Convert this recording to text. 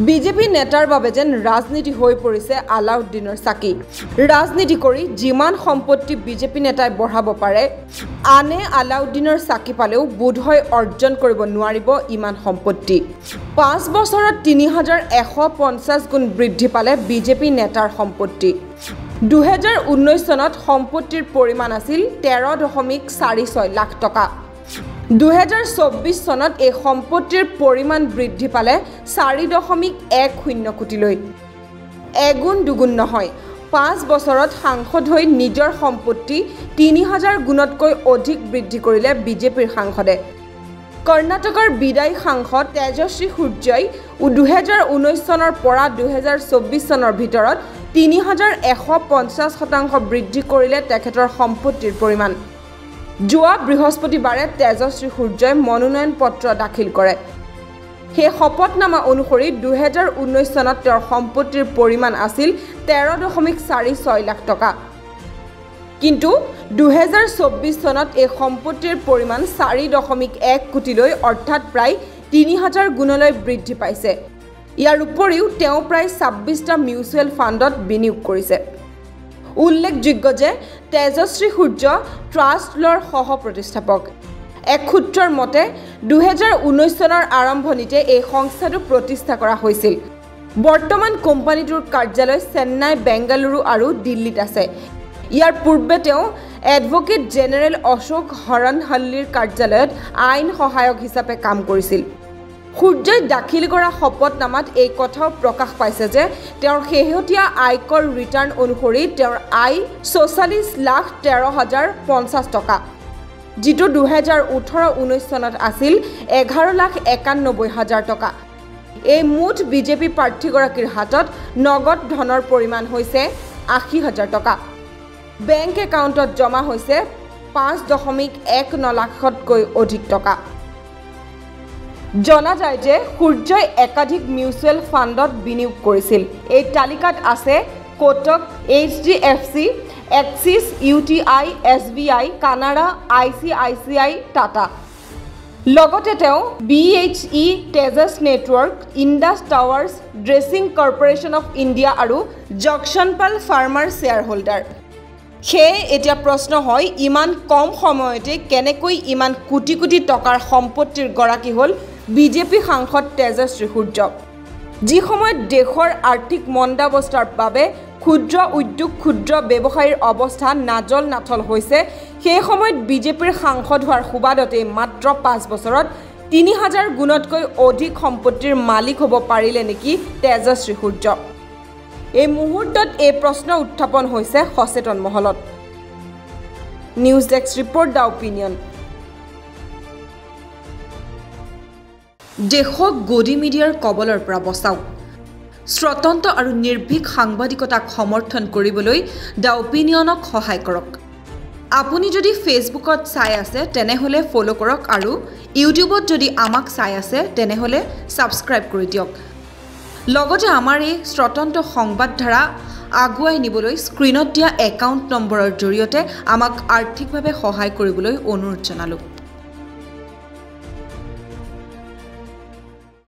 BJP নেতাৰ বাবে যেন ৰাজনীতি হৈ পৰিছে আলাউদ্দিনৰ চাকি। ৰাজনীতি কৰি যিমান সম্পত্তি বিজেপি নেতাই বঢ়াব পাৰে, আনে আলাউদ্দিনৰ চাকি পালেও বোধহয় অৰ্জন কৰিব নোৱাৰিব ইমান সম্পত্তি। 5 বছৰত 3150 গুণ বৃদ্ধি পালে বিজেপি নেতাৰ সম্পত্তি। 2019 চনত সম্পত্তিৰ পৰিমাণ আছিল 13.46 লাখ টকা। 2024 চনত এই সম্পত্তিৰ পৰিমাণ বৃদ্ধি পালে 4.10 কোটিলৈ। এগুণ দুগুণ নহয়, 5 বছৰত সাংসদ হৈ নিজৰ সম্পত্তি 3000 গুণতকৈ অধিক বৃদ্ধি কৰিলে বিজেপিৰ সাংসদে। কৰ্ণাটকৰ বিদায়ী সাংসদ তেজস্বী সূৰ্যই 2019 চনৰ পৰা 2024 চনৰ ভিতৰত 3150% বৃদ্ধি কৰিলে তেখেতৰ সম্পত্তিৰ পৰিমাণ। যোৱা বৃহস্পতিবাৰে তেজস্বী সূৰ্যই মনোনয়ন পত্ৰ দাখিল কৰে। সেই শপতনামা অনুসৰি 2019 চনত তেওঁৰ সম্পত্তিৰ পৰিমাণ আছিল 13.46 লাখ টকা। কিন্তু 2024 চনত এই সম্পত্তিৰ পৰিমাণ 4.1 কোটিলৈ অৰ্থাৎ প্ৰায় 3000 গুণলৈ বৃদ্ধি পাইছে। ইয়াৰ উপৰিও তেওঁ প্ৰায় 26টা মিউচুৱেল ফাণ্ডত বিনিয়োগ কৰিছে। উল্লেখযোগ্য যে তেজস্বী সূৰ্য ট্ৰাষ্ট লৰ সহ প্ৰতিষ্ঠাপক। এক সূত্ৰৰ মতে 2019 চনৰ আৰম্ভণিতে এই সংস্থাটো প্ৰতিষ্ঠা কৰা হৈছিল। বৰ্তমান কোম্পানীটোৰ কাৰ্যালয় চেন্নাই, বেংগালুৰু আৰু দিল্লীত আছে। ইয়াৰ পূৰ্বে তেওঁ এডভোকেট জেনেৰেল অশোক হৰণহল্লীৰ কাৰ্যালয়ত আইন সহায়ক হিচাপে কাম কৰিছিল। সূৰ্যই দাখিল কৰা শপতনামাত এই কথাও প্ৰকাশ পাইছে যে তেওঁৰ শেহতীয়া আয়কৰ ৰিটাৰ্ণ অনুসৰি তেওঁৰ আয় 44,13,050 টকা, যিটো 2018-19 চনত আছিল 11,91,000 টকা। এই মুঠ বিজেপি প্ৰাৰ্থীগৰাকীৰ হাতত নগদ ধনৰ পৰিমাণ হৈছে 80,000 টকা। বেংক একাউণ্টত জমা হৈছে 5.19 লাখতকৈ অধিক টকা। জনা যায় যে সূৰ্যই একাধিক মিউচুৱেল ফাণ্ডত বিনিয়োগ কৰিছিল। এই তালিকাত আছে Kotak, HDFC, Axis, UTI, SBI, Canara, ICICI, Tata. লগতে তেওঁ BHE, Tejas network, Indus towers, dredging corporation of India আৰু জগছনপাল ফাৰ্মাৰ শ্বেয়াৰ হোল্ডাৰ। সেয়ে এতিয়া প্ৰশ্ন হয়, ইমান কম সময়তে কেনেকৈ ইমান কোটি কোটি টকাৰ সম্পত্তিৰ গৰাকী হ'ল বিজেপি সাংসদ তেজস্বী সূৰ্য। যি সময়ত দেশৰ আৰ্থিক মন্দাৱস্থাৰ বাবে ক্ষুদ্ৰ উদ্যোগ, ক্ষুদ্ৰ ব্যৱসায়ীৰ অৱস্থা নাজল নাথল হৈছে, সেই সময়ত বিজেপিৰ সাংসদ হোৱাৰ সুবাদতে মাত্ৰ 5 বছৰত 3000 গুণতকৈ অধিক সম্পত্তিৰ মালিক হ'ব পাৰিলে নেকি তেজস্বী সূৰ্য? এই মুহূৰ্তত এই প্ৰশ্ন উত্থাপন হৈছে সচেতন মহলত। News desk report, the opinion. দেশক গদি মিডিয়াৰ কবলৰ পৰা বচাওক। স্বতন্ত্ৰ আৰু নিৰ্ভীক সাংবাদিকতাক সমৰ্থন কৰিবলৈ দ্য অপিনিয়নক সহায় কৰক। আপুনি যদি ফেচবুকত চাই আছে তেনেহ'লে ফ'ল' কৰক আৰু ইউটিউবত যদি আমাক চাই আছে তেনেহ'লে ছাবস্ক্ৰাইব কৰি দিয়ক। লগতে আমাৰ এই স্বতন্ত্ৰ সংবাদধাৰা আগুৱাই নিবলৈ স্ক্ৰীণত দিয়া একাউণ্ট নম্বৰৰ জৰিয়তে আমাক আৰ্থিকভাৱে সহায় কৰিবলৈ অনুৰোধ জনালোঁ।